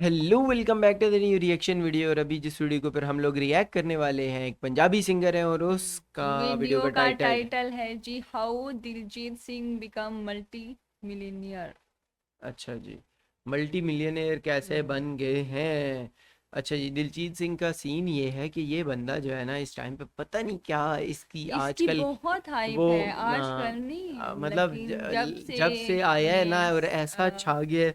Hello welcome back to the new reaction video. और अभी जिस वीडियो को पर हम लोग रिएक्ट करने वाले हैं, एक पंजाबी सिंगर है और उसका वीडियो वीडियो का का टाइटल। टाइटल है जी, how Diljit Singh become multi millionaire. अच्छा जी, मल्टी मिलियनेयर कैसे बन गए हैं। अच्छा जी, दिलजीत सिंह का सीन ये है कि ये बंदा जो है ना, इस टाइम पे पता नहीं क्या इसकी इसकी आजकल बहुत वो हाइप है आजकल, नहीं मतलब लेकिन जब से जब से आया है ये ना और ऐसा छा गया है,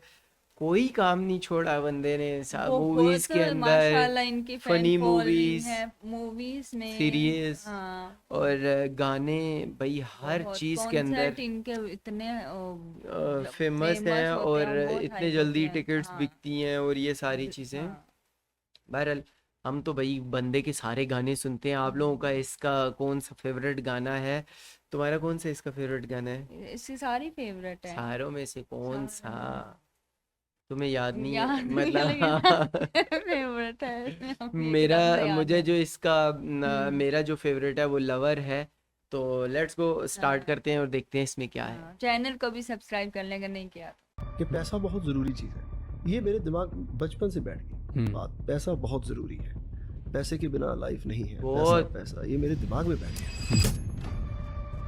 कोई काम नहीं छोड़ा बंदे ने। मूवीज बहुत के अंदर, माशाल्लाह इनकी फैन फनी फॉलोइंग मूवीज, है मूवीज में। सीरीज हाँ, और गाने, भाई हर बहुत चीज के अंदर कॉन्सर्ट इनके इतने मतलब फेमस हैं फेमस होते और हैं, बहुत इतने हाइप होती जल्दी है। टिकट्स हाँ बिकती हैं और ये सारी चीजें। हाँ। बहरहाल, हम तो भाई बंदे के सारे गाने सुनते हैं। आप लोगों का इसका कौन सा फेवरेट गाना है? तुम्हारा कौन सा इसका फेवरेट गाना है? इसकी सारी फेवरेट है। सारों में से कौन सा सारे तुम्हें याद नहीं है याद नहीं है, लेकिन मतलब? फेवरेट है, अभी मेरा एकदम से याद मुझे है। जो इसका हम्म। मेरा जो फेवरेट है वो लवर है। तो लेट्स गो स्टार्ट हाँ करते हैं और देखते हैं इसमें क्या है। हाँ, चैनल को भी सब्सक्राइब कर लेगा, नहीं किया तो। कि पैसा बहुत ज़रूरी चीज़ है। ये मेरे दिमाग बचपन से बैठ गई बात, पैसा बहुत ज़रूरी है। पैसे के बिना लाइफ नहीं है। पैसा बहुत पैसा ये मेरे दिमाग में बैठ गया।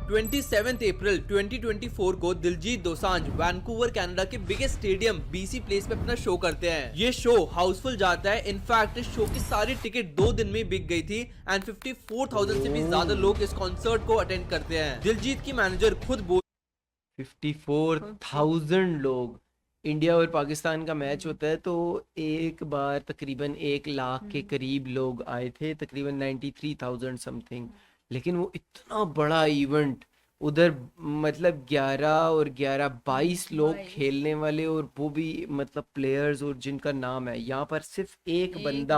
27 अप्रैल 2024 को दिलजीत दोसांझ वैंकूवर कनाडा के बिगेस्ट स्टेडियम बीसी प्लेस पे अपना शो करते हैं। ये शो हाउसफुल जाता है। इनफैक्ट इस शो की सारी टिकट 2 दिन में बिक गई थी एंड 54,000 से भी ज्यादा लोग इस कॉन्सर्ट को अटेंड करते हैं। दिलजीत की मैनेजर खुद 54,000 लोग। इंडिया और पाकिस्तान का मैच होता है तो एक बार तकरीबन 1 लाख के करीब लोग आए थे, तकरीबन 93,000 समथिंग। लेकिन वो इतना बड़ा इवेंट उधर, मतलब 11 और 11 22 लोग 22 खेलने वाले, और वो भी मतलब प्लेयर्स और जिनका नाम है यहाँ पर सिर्फ एक एक बंदा बंदा।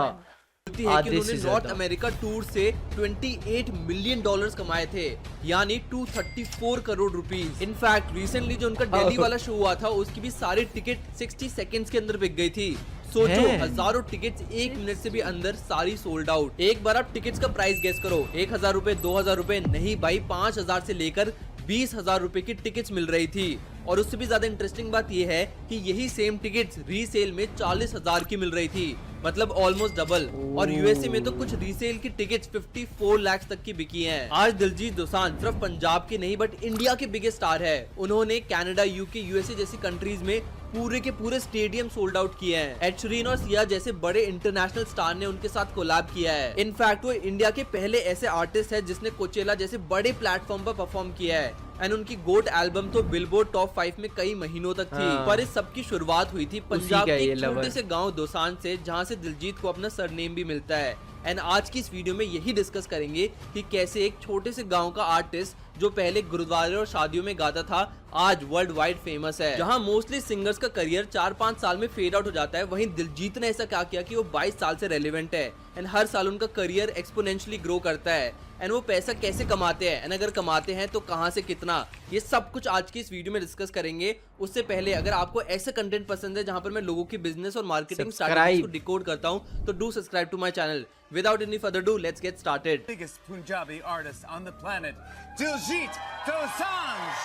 बोलती है कि आधे उन्होंने से नॉर्थ ज्यादा। अमेरिका टूर से 28 मिलियन डॉलर्स कमाए थे, यानी 234 करोड़ रुपीस। इनफैक्ट रिसेंटली जो उनका दिल्ली वाला शो हुआ था उसकी भी सारी टिकट 60 सेकंड्स के अंदर बिक गई थी। सोचो, है। हजारों टिकट्स 1 मिनट से भी अंदर सारी सोल्ड आउट। एक बार आप टिकट्स का प्राइस गेस करो, 1,000 रुपए, 2,000 रुपए नहीं भाई, 5,000 से लेकर 20,000 रुपए की टिकट्स मिल रही थी। और उससे भी ज्यादा इंटरेस्टिंग बात यह है कि यही सेम टिकट्स रीसेल में 40,000 की मिल रही थी, मतलब ऑलमोस्ट डबल। और यूएसए में तो कुछ रीसेल की टिकट्स 54 लाख तक की बिकी हैं। आज दिलजीत दोसांझ सिर्फ पंजाब के नहीं बट इंडिया के बिगेस्ट स्टार है। उन्होंने कनाडा, यूके, यूएसए जैसी कंट्रीज में पूरे के पूरे स्टेडियम सोल्ड आउट किए हैं। एड शीरन और सिया जैसे बड़े इंटरनेशनल स्टार ने उनके साथ कोलैब किया है। इनफैक्ट वो इंडिया के पहले ऐसे आर्टिस्ट है जिसने कोचेला जैसे बड़े प्लेटफॉर्म पर परफॉर्म किया है। एंड उनकी गोट एल्बम तो बिलबोर्ड टॉप 5 में कई महीनों तक थी। हाँ। पर इस सब की शुरुआत हुई थी पंजाब का के ये एक लवर। छोटे से गांव दोसांझ से, जहां से दिलजीत को अपना सरनेम भी मिलता है। एंड आज की इस वीडियो में यही डिस्कस करेंगे कि कैसे एक छोटे से गांव का आर्टिस्ट जो पहले गुरुद्वारे और शादियों में गाता था, आज वर्ल्ड वाइड फेमस है। जहां मोस्टली सिंगर्स का करियर 4-5 साल में फेड आउट हो जाता है, वहीं दिलजीत ने ऐसा क्या किया कि वो 22 साल से रेलेवेंट है एंड हर साल उनका करियर एक्सपोनेंशियली ग्रो करता है। एंड वो पैसा कैसे कमाते हैं एंड अगर कमाते हैं तो कहां से कितना, ये सब कुछ आज की इस वीडियो में डिस्कस करेंगे। उससे पहले अगर आपको ऐसा कंटेंट पसंद है जहां पर मैं लोगों की बिजनेस और मार्केटिंग स्ट्रैटेजीज को डिकोड करता हूं, तो do subscribe to my channel. Without any further ado, let's get started. Biggest Punjabi artist on the planet, Diljit Dosanjh.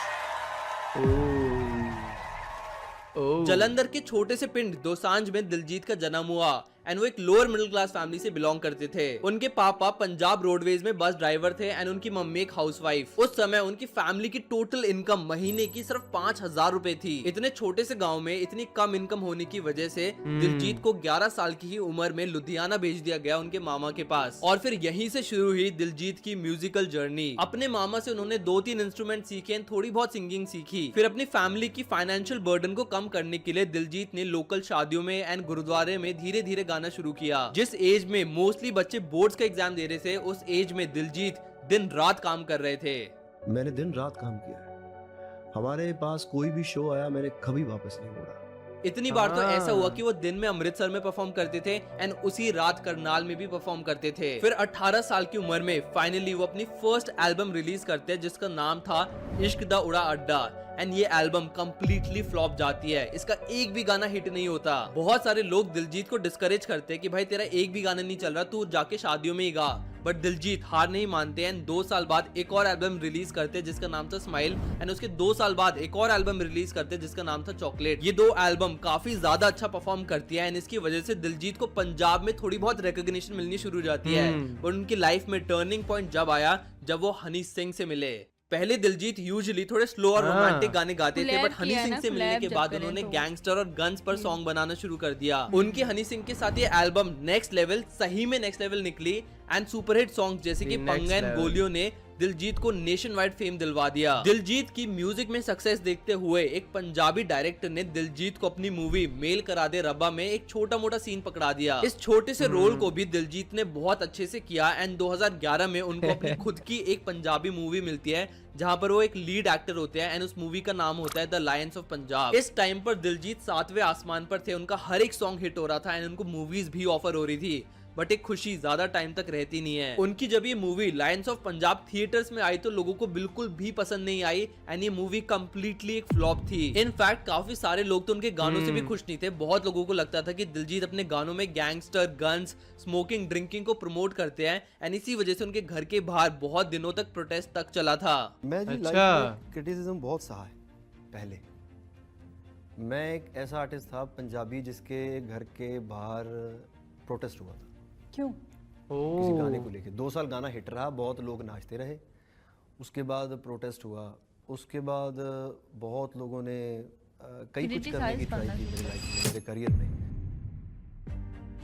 ओह, जालंधर के छोटे से पिंड दोसांझ में दिलजीत का जन्म हुआ एंड वो एक लोअर मिडिल क्लास फैमिली से बिलोंग करते थे। उनके पापा पंजाब रोडवेज में बस ड्राइवर थे एंड उनकी मम्मी एक हाउसवाइफ। उस समय उनकी फैमिली की टोटल इनकम महीने की सिर्फ 5,000 रुपए थी। इतने छोटे से गांव में इतनी कम इनकम होने की वजह से दिलजीत को 11 साल की ही उम्र में लुधियाना भेज दिया गया उनके मामा के पास। और फिर यहीं से शुरू हुई दिलजीत की म्यूजिकल जर्नी। अपने मामा से उन्होंने 2-3 इंस्ट्रूमेंट सीखे एंड थोड़ी बहुत सिंगिंग सीखी। फिर अपनी फैमिली की फाइनेंशियल बर्डन को कम करने के लिए दिलजीत ने लोकल शादियों में एंड गुरुद्वारे में धीरे धीरे गाना शुरू किया। जिस एज में मोस्टली बच्चे बोर्ड्स का एग्जाम दे रहे थे, उस एज में दिलजीत दिन रात काम कर रहे थे। मैंने दिन रात काम किया है। हमारे पास कोई भी शो आया, मैंने कभी वापस नहीं मोड़ा। इतनी बार तो ऐसा हुआ हाँ। कि वो दिन में अमृतसर में परफॉर्म करते थे एंड उसी रात करनाल में भी परफॉर्म करते थे। फिर 18 साल की उम्र में फाइनली वो अपनी फर्स्ट एल्बम रिलीज करते हैं जिसका नाम था इश्क दा उड़ा अड्डा। एंड ये एल्बम कंप्लीटली फ्लॉप जाती है। इसका एक भी गाना हिट नहीं होता। बहुत सारे लोग दिलजीत को डिस्करेज करते हैं कि भाई तेरा एक भी गाना नहीं चल रहा, तू जाके शादियों में ही गा। बट दिलजीत हार नहीं मानते एंड 2 साल बाद एक और एल्बम रिलीज करते जिसका नाम था स्माइल, एंड उसके 2 साल बाद एक और एल्बम रिलीज करते जिसका नाम था चॉकलेट। ये 2 एल्बम काफी ज्यादा अच्छा परफॉर्म करती है एंड इसकी वजह से दिलजीत को पंजाब में थोड़ी बहुत रिकॉग्निशन मिलनी शुरू हो जाती है। और उनकी लाइफ में टर्निंग पॉइंट जब आया जब वो हनी सिंह से मिले। पहले दिलजीत यूजुअली थोड़े स्लो और रोमांटिक गाने गाते थे, बट हनी सिंह से मिलने के बाद उन्होंने गैंगस्टर और गन्स पर सॉन्ग बनाना शुरू कर दिया। उनकी हनी सिंह के साथ ये एल्बम नेक्स्ट लेवल, सही में नेक्स्ट लेवल निकली एंड सुपरहिट सॉन्ग जैसे कि पंगा एंड गोलियों ने दिलजीत को नेशन वाइड फेम दिलवा दिया। दिलजीत की म्यूजिक में सक्सेस देखते हुए एक पंजाबी डायरेक्टर ने दिलजीत को अपनी मूवी मेल करा दे रब्बा में एक छोटा मोटा सीन पकड़ा दिया। इस छोटे से रोल को भी दिलजीत ने बहुत अच्छे से किया एंड 2011 में उनको अपनी खुद की एक पंजाबी मूवी मिलती है जहां पर वो एक लीड एक्टर होते हैं एंड उस मूवी का नाम होता है द लायंस ऑफ पंजाब। इस टाइम पर दिलजीत 7वें आसमान पर थे, उनका हर एक सॉन्ग हिट हो रहा था एंड उनको मूवीज भी ऑफर हो रही थी, बट एक खुशी ज्यादा टाइम तक रहती नहीं है। उनकी जब ये movie Lions of Punjab theatres में आई तो लोगों को बिल्कुल भी पसंद नहीं आई एंड ये मूवी कंप्लीटली एक फ्लॉप थी। इनफैक्ट काफी सारे लोग तो उनके गानों से भी खुश नहीं थे। बहुत लोगों को लगता था कि दिलजीत अपने गानों में गैंगस्टर, गन्स, स्मोकिंग, ड्रिंकिंग को प्रमोट करते हैं एंड इसी वजह से उनके घर के बाहर बहुत दिनों तक प्रोटेस्ट तक चला था। मैं जी अच्छा। लाइफ में क्रिटिसिज्म बहुत सहा है। पहले मैं एक ऐसा आर्टिस्ट था पंजाबी जिसके घर के बाहर प्रोटेस्ट हुआ था क्यों? किसी गाने को लेके। 2 साल गाना हिट रहा, बहुत लोग नाचते रहे, उसके बाद प्रोटेस्ट हुआ, उसके बाद बहुत लोगों ने कई कुछ करने की ट्राई की मेरी लाइफ में, मेरे करियर में।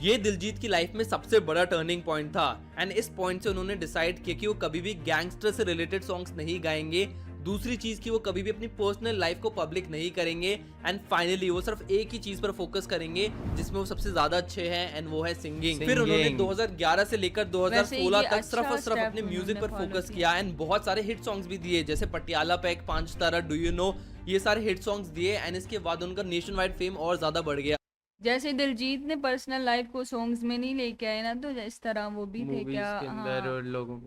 ये दिलजीत की लाइफ में सबसे बड़ा टर्निंग पॉइंट था एंड इस पॉइंट से उन्होंने डिसाइड किया कि वो कभी भी गैंगस्टर से रिलेटेड सॉन्ग्स नहीं गाएंगे। दूसरी चीज कि वो कभी भी अपनी पर्सनल लाइफ को पब्लिक नहीं करेंगे एंड फाइनली वो सिर्फ एक ही चीज पर फोकस करेंगे जिसमें वो सबसे ज्यादा अच्छे हैं एंड वो है सिंगिंग। फिर उन्होंने 2011 से लेकर 2016 तक सिर्फ और सिर्फ अपने म्यूजिक पर फोकस किया एंड बहुत सारे हिट सॉन्ग्स भी दिए जैसे Patiala pack, 5 Tara, do you know, ये सारे हिट सॉन्ग्स दिए एंड इसके बाद उनका नेशन वाइड फेम और ज्यादा बढ़ गया। जैसे दिलजीत ने पर्सनल लाइफ को सॉन्ग्स में नहीं लेके आए ना, तो इस तरह वो भी थे मूवीज क्या, के अंदर और लोगों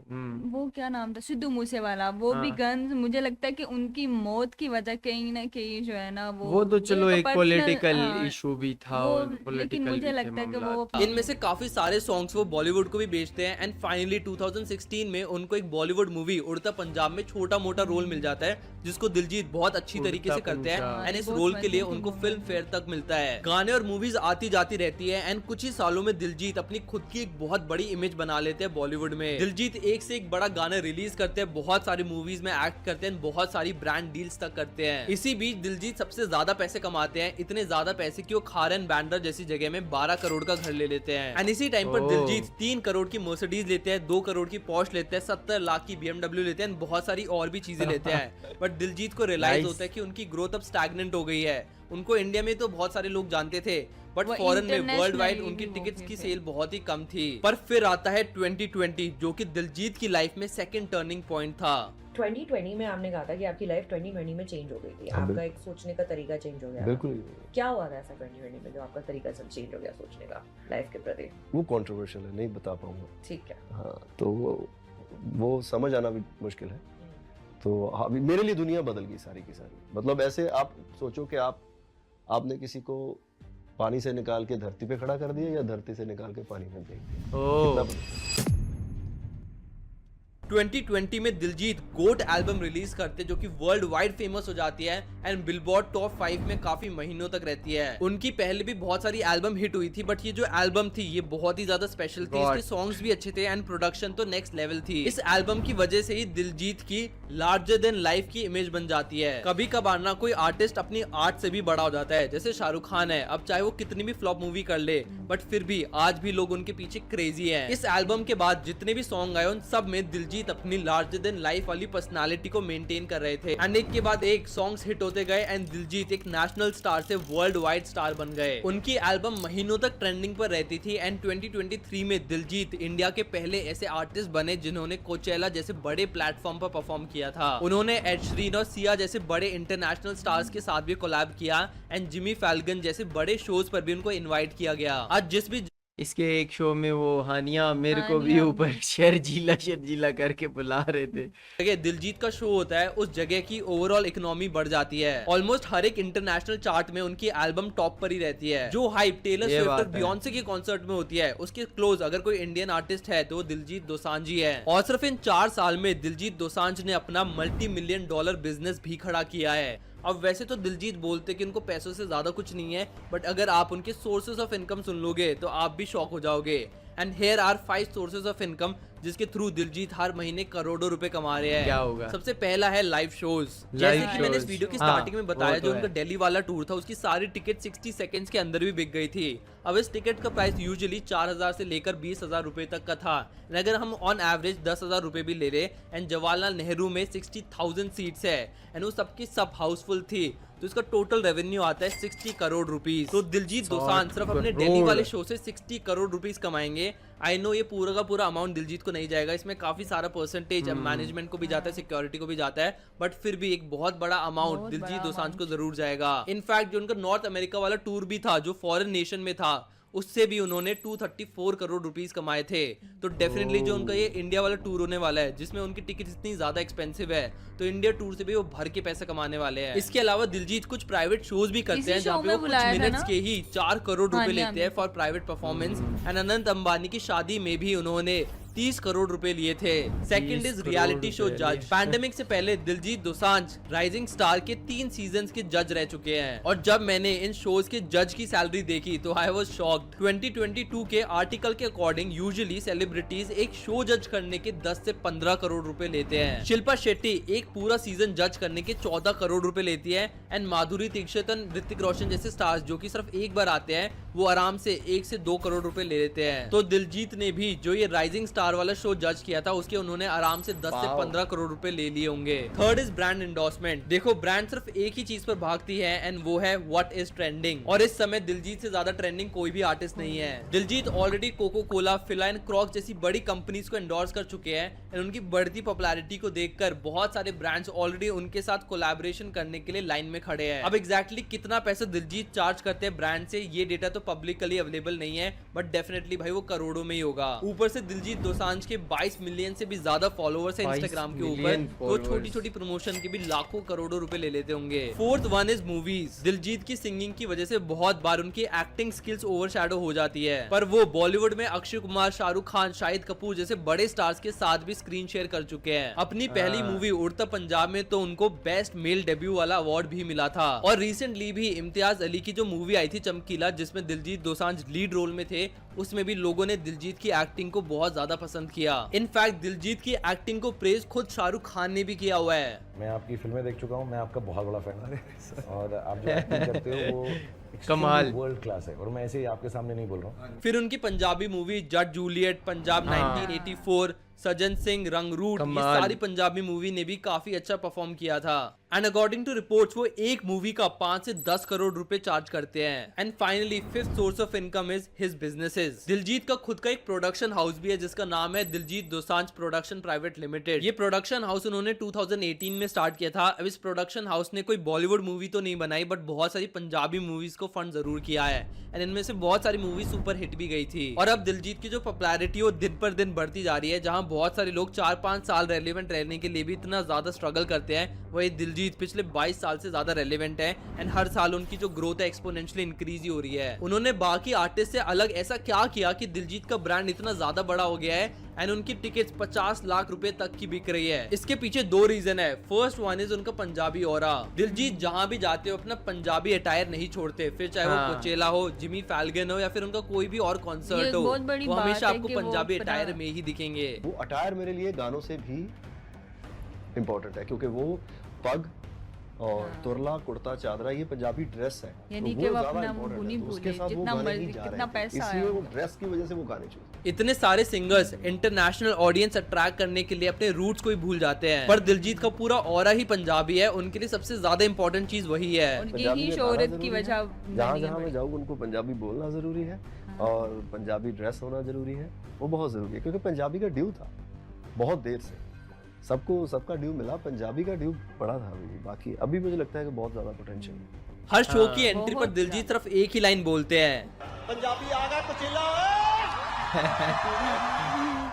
वो क्या नाम था, सिद्धू मूसेवाला, वो भी गन्स। मुझे लगता है कि उनकी मौत की वजह कहीं ना कहीं जो है ना वो तो चलो एक personal, पॉलिटिकल इशू भी था वो, और लेकिन पॉलिटिकल मुझे लगता है कि वो इनमें से काफी सारे सॉन्ग्स वो बॉलीवुड को भी बेचते हैं एंड फाइनली 2016 में उनको एक बॉलीवुड मूवी उड़ता पंजाब में छोटा मोटा रोल मिल जाता है जिसको दिलजीत बहुत अच्छी तरीके से करते हैं एंड इस रोल के लिए उनको फिल्म फेयर तक मिलता है। गाने और मूवीज आती जाती रहती है एंड कुछ ही सालों में दिलजीत अपनी खुद की एक बहुत बड़ी इमेज बना लेते हैं बॉलीवुड में। दिलजीत एक से एक बड़ा गाना रिलीज करते हैं, बहुत सारी मूवीज में एक्ट करते हैं, बहुत सारी ब्रांड डील्स तक करते हैं। इसी बीच दिलजीत सबसे ज्यादा पैसे कमाते हैं, इतने ज्यादा पैसे कि वो खारन बैंड्रा जैसी जगह में 12 करोड़ का घर ले लेते हैं एंड इसी टाइम पर दिलजीत 3 करोड़ की मर्सिडीज लेते हैं, 2 करोड़ की पॉर्श लेते हैं, 70 लाख की BMW लेते हैं, बहुत सारी और भी चीजें लेते हैं। बट दिलजीत को रियलाइज होता है कि उनकी ग्रोथ अब स्टैग्नेंट हो गई है। उनको इंडिया में तो बहुत सारे लोग जानते थे बट फॉरेन में वर्ल्ड वाइड उनकी टिकट्स की सेल बहुत ही कम थी। पर फिर आता है 2020 जो कि दिलजीत की लाइफ में सेकंड टर्निंग पॉइंट था। 2020 में आपने कहा था कि आपकी लाइफ 2020 में चेंज हो गई थी, आपका एक सोचने का तरीका चेंज हो गया। बिल्कुल। क्या हुआ था ऐसा 2020 में जो आपका तरीका सब चेंज हो गया सोचने का लाइफ के प्रति? वो कंट्रोवर्शियल है, नहीं बता पाऊंगा। ठीक है। हाँ, तो वो समझ आना भी मुश्किल है। तो अभी मेरे लिए दुनिया बदल गई सारी की सारी। मतलब ऐसे आप सोचो कि आपने किसी को पानी से निकाल के धरती पे खड़ा कर दिया या धरती से निकाल के पानी में फेंक दिया। कितना बदल। 2020 में दिलजीत गोट एल्बम रिलीज करते जो कि वर्ल्ड वाइड फेमस हो जाती है एंड बिलबोर्ड टॉप 5 में काफी महीनों तक रहती है। उनकी पहले भी बहुत सारी एल्बम हिट हुई थी बट ये जो एल्बम थी ये बहुत ही ज्यादा स्पेशल थी। इसके सॉन्ग्स भी अच्छे थे एंड प्रोडक्शन तो नेक्स्ट लेवल थी। इस एल्बम की वजह से ही दिलजीत की लार्जर देन लाइफ की इमेज बन जाती है। कभी कभार ना कोई आर्टिस्ट अपनी आर्ट से भी बड़ा हो जाता है, जैसे शाहरुख खान है, अब चाहे वो कितनी भी फ्लॉप मूवी कर ले बट फिर भी आज भी लोग उनके पीछे क्रेजी हैं। इस एल्बम के बाद जितने भी सॉन्ग आए उन सब में दिलजीत अपनी लार्जर देन लाइफ वाली पर्सनालिटी को मेंटेन कर रहे थे एंड एक के बाद एक सॉन्ग्स हिट होते गए एंड दिलजीत एक नेशनल स्टार से वर्ल्ड वाइड स्टार बन गए। उनकी एल्बम महीनों तक ट्रेंडिंग पर रहती थी एंड 2023 में दिलजीत इंडिया के पहले ऐसे आर्टिस्ट बने जिन्होंने कोचेला जैसे बड़े प्लेटफॉर्म पर परफॉर्म किया था। उन्होंने एड शीरन और सिया जैसे बड़े इंटरनेशनल स्टार्स के साथ भी कोलैब किया एंड जिमी फैल्कन जैसे बड़े शोज पर भी उनको इन्वाइट किया गया। आज जिस भी इसके एक शो में वो हानिया मेरे को भी हानिया। ऊपर शर्जीला करके बुला रहे थे। जगह दिलजीत का शो होता है उस जगह की ओवरऑल इकोनॉमी बढ़ जाती है। ऑलमोस्ट हर एक इंटरनेशनल चार्ट में उनकी एल्बम टॉप पर ही रहती है। जो हाइप टेलर ये स्विफ्ट बात और है। बियॉन्से के कॉन्सर्ट में होती है उसके क्लोज अगर कोई इंडियन आर्टिस्ट है तो वो दिलजीत दोसांझ ही है। और सिर्फ इन 4 साल में दिलजीत दोसांझ ने अपना $multi-million बिजनेस भी खड़ा किया है। अब वैसे तो दिलजीत बोलते कि उनको पैसों से ज्यादा कुछ नहीं है, बट अगर आप उनके सोर्सेज ऑफ इनकम सुन लोगे तो आप भी शॉक हो जाओगे। And here are 5 sources of income जिसके थ्रू दिलजीत हर महीने करोड़ों रुपए कमा रहे हैं। क्या होगा? सबसे पहला है लाइव शोज। Live जैसे कि मैंने इस shows। वीडियो की हाँ, स्टार्टिंग में बताया वो तो जो उनका है। दिल्ली वाला टूर था उसकी सारी टिकट 60 सेकंड्स के अंदर भी बिक गई थी। अब इस टिकट का प्राइस यूजुअली 4000 से लेकर 20,000 रुपए तक का था। And अगर हम ऑन एवरेज 10,000 रुपए भी ले ले एंड जवाहरलाल नेहरू में 60,000 सीट्स है एंड वो सबकी सब हाउसफुल थी तो इसका टोटल रेवेन्यू आता है 60 करोड़ रुपीस। तो दिलजीत दोसांझ सिर्फ अपने करोड़। दिल्ली वाले शो से 60 करोड़ रुपीस कमाएंगे। आई नो ये पूरा का पूरा अमाउंट दिलजीत को नहीं जाएगा, इसमें काफी सारा परसेंटेज मैनेजमेंट को भी जाता है, सिक्योरिटी को भी जाता है, बट फिर भी एक बहुत बड़ा अमाउंट बहुत दिलजीत बड़ा दोसांझ को जरूर जाएगा। इनफैक्ट जो उनका नॉर्थ अमेरिका वाला टूर भी था जो फॉरेन नेशन में था उससे भी उन्होंने 234 करोड़ रुपीस कमाए थे। तो डेफिनेटली जो उनका ये इंडिया वाला टूर होने वाला है जिसमें उनकी टिकट इतनी ज्यादा एक्सपेंसिव है तो इंडिया टूर से भी वो भर के पैसे कमाने वाले हैं। इसके अलावा दिलजीत कुछ प्राइवेट शोज भी करते इसी हैं जहाँ show पे में वो कुछ बुलाया था मिनट्स ना? के ही 4 करोड़ रुपए हानिया लेते हैं में। For private performance. And Anant Ambani की शादी में भी उन्होंने 30 करोड़ रुपए लिए थे। Second 30 is crore reality show रुपए जज। लिए। पैंडेमिक से पहले दिलजीत दोसांझ राइजिंग स्टार के 3 सीजन्स के जज रह चुके हैं और जब मैंने इन शोज के जज की सैलरी देखी तो आई वाज शॉक्ड। 2022 के आर्टिकल के अकॉर्डिंग यूजुअली सेलिब्रिटीज एक शो जज करने के 10 से 15 करोड़ रुपए लेते हैं। शिल्पा शेट्टी एक पूरा सीजन जज करने के 14 करोड़ रुपए लेती है एंड माधुरी दीक्षित और ऋतिक रोशन जैसे स्टार्स जो कि सिर्फ एक बार आते हैं वो आराम से 1 से 2 करोड़ रुपए ले लेते हैं। तो दिलजीत ने भी जो ये राइजिंग स्टार वाला शो जज किया था उसके उन्होंने आराम से 10 से 15 करोड़ रुपए ले लिए होंगे। Third is brand endorsement. देखो ब्रांड सिर्फ एक ही चीज पर भागती है एंड वो है व्हाट इज ट्रेंडिंग, और इस समय दिलजीत से ज्यादा ट्रेंडिंग कोई भी आर्टिस्ट नहीं है। Diljit already Coca Cola, Fila and Crocs जैसी बड़ी कंपनीज को एंडोर्स कर चुके हैं एंड उनकी बढ़ती पॉपुलैरिटी को देखकर बहुत सारे ब्रांड्स ऑलरेडी उनके साथ कोलैबोरेशन करने के लिए लाइन में खड़े हैं। अब एग्जैक्टली कितना पैसा दिलजीत चार्ज करते हैं ब्रांड से ये डेटा तो पब्लिकली अवेलेबल नहीं है, बट डेफिनेटली भाई वो करोड़ों में ही होगा। ऊपर से दिलजीत दोसांझ के 22 मिलियन से भी ज्यादा फॉलोअर्स है 22 इंस्टाग्राम के ऊपर, मिलियन तो followers। छोटी छोटी प्रमोशन के भी लाखों करोड़ों रुपए ले लेते होंगे। Fourth one is movies. Diljit की सिंगिंग की वजह से बहुत बार उनकी एक्टिंग स्किल्स ओवरशैडो हो जाती है, पर वो बॉलीवुड में अक्षय कुमार, शाहरुख खान, शाहिद कपूर जैसे बड़े स्टार्स के साथ भी स्क्रीन शेयर कर चुके हैं। अपनी पहली मूवी उड़ता पंजाब में तो उनको बेस्ट मेल डेब्यू वाला अवार्ड भी मिला था, और रिसेंटली भी इम्तियाज अली की जो मूवी आई थी चमकीला जिसमें दिलजीत दोसांझ लीड रोल में थे उसमें भी लोगों ने दिलजीत की एक्टिंग को बहुत ज्यादा पसंद किया। इनफैक्ट दिलजीत की एक्टिंग को प्रेज खुद शाहरुख खान ने भी किया हुआ है। मैं आपकी फिल्में देख चुका हूँ, मैं आपका बहुत बड़ा फैन हूँ और आप जो एक्टिंग करते हो वो कमाल। वर्ल्ड क्लास है और मैं ऐसे ही आपके सामने नहीं बोल रहा हूँ। फिर उनकी पंजाबी मूवी जट जूलियट, पंजाब 1984, सज्जन सिंह, रंगरूट, ये कमाल। सारी पंजाबी मूवी ने भी काफी अच्छा परफॉर्म किया था। एंड अकॉर्डिंग टू रिपोर्ट्स वो एक मूवी का 5 से 10 करोड़ रुपए चार्ज करते हैं। And finally fifth source of income is his businesses. Diljit का खुद का एक प्रोडक्शन हाउस भी है जिसका नाम है Diljit Dosanjh production private limited. ये प्रोडक्शन हाउस उन्होंने 2018 में स्टार्ट किया था। अब इस प्रोडक्शन हाउस ने कोई बॉलीवुड मूवी तो नहीं बनाई बट बहुत सारी पंजाबी मूवीज को फंड जरूर किया है एंड इनमें से बहुत सारी मूवी सुपर हिट भी गई थी। और अब दिलजीत की जो पॉपुलैरिटी वो दिन पर दिन बढ़ती जा रही है, जहां बहुत सारे लोग 4-5 साल रेलेवेंट रहने के लिए भी इतना ज्यादा स्ट्रगल करते हैं, वही दिलजीत पिछले 22 साल से ज्यादा रेलेवेंट है एंड हर साल उनकी जो ग्रोथ है एक्सपोनेंशियली इंक्रीज ही हो रही है। उन्होंने बाकी आर्टिस्ट से अलग ऐसा क्या किया कि दिलजीत का ब्रांड इतना ज्यादा बड़ा हो गया है एंड उनकी टिकट्स 50 लाख रुपए तक की बिक रही है। इसके पीछे 2 रीजन है। फर्स्ट वन इज उनका पंजाबी ऑरा। दिलजीत जहां भी जाते हो अपना पंजाबी अटायर नहीं छोड़ते, फिर चाहे वो कोचेला हो, जिमी फैल्गन हो या फिर उनका कोई भी और कॉन्सर्ट ये हो, बहुत बड़ी वो बात हमेशा है आपको कि वो पंजाबी अपना- अटायर में ही दिखेंगे। वो अटायर मेरे लिए गानों से भी इम्पोर्टेंट है क्योंकि वो पग और तुरला, कुर्ता, चादरा ये पंजाबी ड्रेस है। यानी तो कि वो ज्यादा अपना important है। भूनी तो उसके भूले, साथ वो जितना गाने मर्जी, ही जा कितना रहे हैं। पैसा इसलिए आया वो होगा। ड्रेस की वजह से वो गाने चूज। इतने सारे सिंगर्स इंटरनेशनल ऑडियंस अट्रैक्ट करने के लिए अपने रूट्स को ही भूल जाते हैं, पर दिलजीत का पूरा ऑरा ही पंजाबी है। उनके लिए सबसे ज्यादा इंपॉर्टेंट चीज वही है। उनकी पंजाबी ही में शोहरत गाना की जरूरी वजह है। बननी जहाँ है जहाँ मैं बड़ी। जाऊँ उनको पंजाबी बोलना जरूरी है और पंजाबी ड्रेस होना जरूरी है, वो बहुत जरूरी है क्योंकि पंजाबी का ड्यू था बहुत देर से। सबका ड्यू मिला, पंजाबी का ड्यू पड़ा था अभी। बाकी अभी मुझे लगता है कि बहुत ज्यादा पोटेंशियल है। हर शो की एंट्री पर बहुत दिलजीत सिर्फ एक ही लाइन बोलते हैं, पंजाबी आ गया पचीला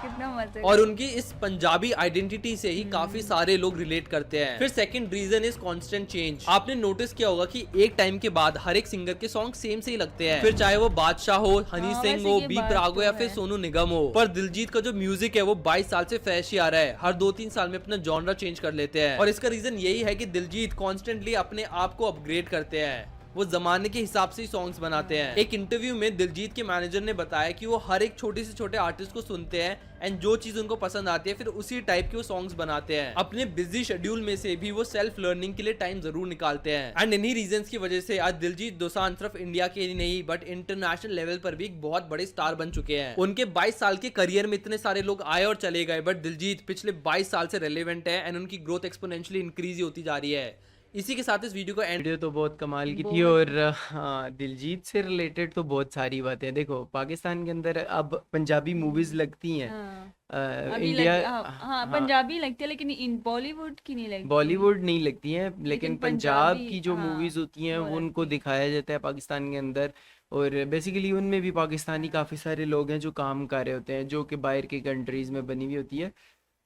कितना मजे और उनकी इस पंजाबी आइडेंटिटी से ही काफी सारे लोग रिलेट करते हैं। फिर second reason is constant change. आपने नोटिस किया होगा कि एक टाइम के बाद हर एक सिंगर के सॉन्ग सेम से ही लगते हैं, फिर चाहे वो बादशाह हो, हनी हाँ, सिंह वैसे हो, ये बी बात प्राक हो तो या फिर है। सोनू निगम हो। पर दिलजीत का जो म्यूजिक है वो 22 साल से फ्रेश ही आ रहा है, हर 2-3 साल में अपना जॉनरा चेंज कर लेते हैं। और इसका रीजन यही है कि दिलजीत कॉन्स्टेंटली अपने आप को अपग्रेड करते हैं, वो जमाने के हिसाब से ही सॉन्ग्स बनाते हैं। एक इंटरव्यू में दिलजीत के मैनेजर ने बताया कि वो हर एक छोटे से छोटे आर्टिस्ट को सुनते हैं एंड जो चीज उनको पसंद आती है फिर उसी टाइप के वो सॉन्ग्स बनाते हैं। अपने बिजी शेड्यूल में से भी वो सेल्फ लर्निंग के लिए टाइम जरूर निकालते हैं एंड इन्हीं रीजंस की वजह से आज दिलजीत दोसांझ सिर्फ इंडिया के ही नहीं बट इंटरनेशनल लेवल पर भी एक बहुत बड़े स्टार बन चुके हैं। उनके 22 साल के करियर में इतने सारे लोग आए और चले गए, बट दिलजीत पिछले 22 साल से रेलेवेंट है एंड उनकी ग्रोथ एक्सपोनेंशियली इंक्रीज होती जा रही है। इसी के साथ इस वीडियो को एंड वीडियो तो बहुत कमाल की थी। और हाँ, दिलजीत से रिलेटेड तो बहुत सारी बातें हैं। देखो पाकिस्तान के अंदर अब पंजाबी मूवीज लगती हैं, अभी इंडिया हाँ पंजाबी लगती है लेकिन इन बॉलीवुड की नहीं लगती। बॉलीवुड नहीं लगती हैं, लेकिन पंजाब पंजाबी, की जो हाँ, मूवीज होती हैं वो वो उनको लगती दिखाया जाता है पाकिस्तान के अंदर। और बेसिकली उनमें भी पाकिस्तानी काफ़ी सारे लोग हैं जो काम कर रहे होते हैं, जो कि बाहर की कंट्रीज में बनी हुई होती है।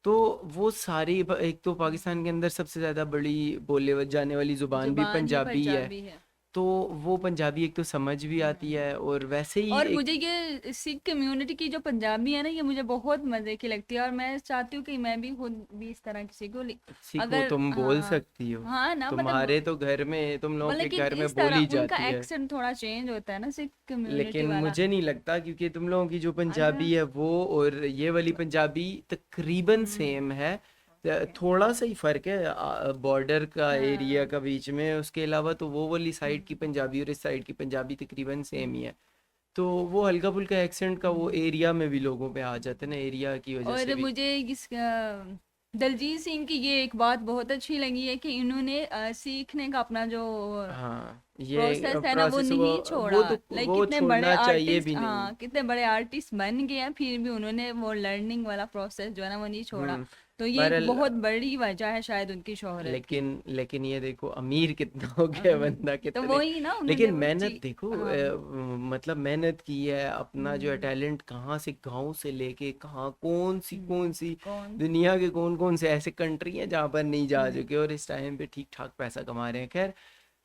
तो वो सारी एक तो पाकिस्तान के अंदर सबसे ज़्यादा बड़ी बोले जाने वाली ज़ुबान भी पंजाबी है, तो वो पंजाबी एक तो समझ भी आती है और वैसे ही और एक मुझे ये सिख कम्युनिटी की जो पंजाबी है ना, ये मुझे बहुत मजे की लगती है और मैं चाहती हूँ कि मैं भी खुद भी इस तरह की सीखूं। सीखो, अगर तुम बोल हाँ सकती हो, हाँ ना तुम्हारे तो घर में, तुम लोगों के लेकिन घर में इस तरह बोली उनका जाती है। एक्सेंट थोड़ा चेंज होता है ना सिख कम्युनिटी लेकिन वाला। मुझे नहीं लगता, क्योंकि तुम लोगों की जो पंजाबी है वो और ये वाली पंजाबी तकरीबन सेम है। थोड़ा सा ही फर्क है बॉर्डर का एरिया का बीच में, उसके अलावा तो वो वाली साइड की पंजाबी और इस साइड की पंजाबी तकरीबन सेम ही है। तो वो हल्का फुल्का एक्सेंट का वो एरिया में भी लोगों पे आ जाता है ना, एरिया की वजह से और भी। मुझे इस दलजीत सिंह की ये एक बात बहुत अच्छी लगी है कि इन्होंने सीखने का अपना जो हाँ, ये प्रोसेस है ना वो प्रोसेस नहीं छोड़ा। लाइक वो कितने बड़े छोड़ना चाहिए आर्टिस्ट, भी नहीं। हाँ कितने बड़े आर्टिस्ट बन गए हैं फिर भी उन्होंने वो लर्निंग वाला प्रोसेस जो है ना वो नहीं छोड़ा। हम्म, तो ये एक बहरहाल बहुत बड़ी वजह है शायद उनकी शोहरत की। लेकिन ये देखो अमीर कितना हो गया बंदा, तो कितने वही ना उन्होंने लेकिन वो मेहनत चीज देखो हाँ मतलब मेहनत की है, अपना जो है टैलेंट कहाँ से, गांव से लेके कहाँ, कौन सी कौन दुनिया के कौन कौन से ऐसे कंट्री हैं जहाँ पर नहीं जा चुके और इस टाइम पे ठीक ठाक पैसा कमा रहे हैं। खैर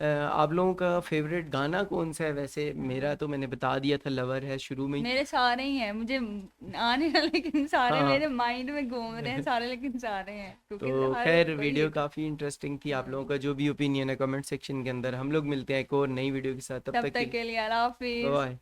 आप लोगों का फेवरेट गाना कौन सा है? वैसे मेरा तो मैंने बता दिया था, लवर है शुरू में ही। मेरे सारे ही हैं, मुझे आने वाले लेकिन सारे हाँ मेरे माइंड में घूम रहे हैं सारे, लेकिन सारे हैं क्योंकि तो हर खैर कोई वीडियो एक काफ़ी इंटरेस्टिंग थी। आप लोगों का जो भी ओपिनियन है कमेंट सेक्शन के अंदर। हम लोग मिलते हैं एक और नई वीडियो के साथ, तब तब तक तक के लिए अल्लाह हाफिज। बाय।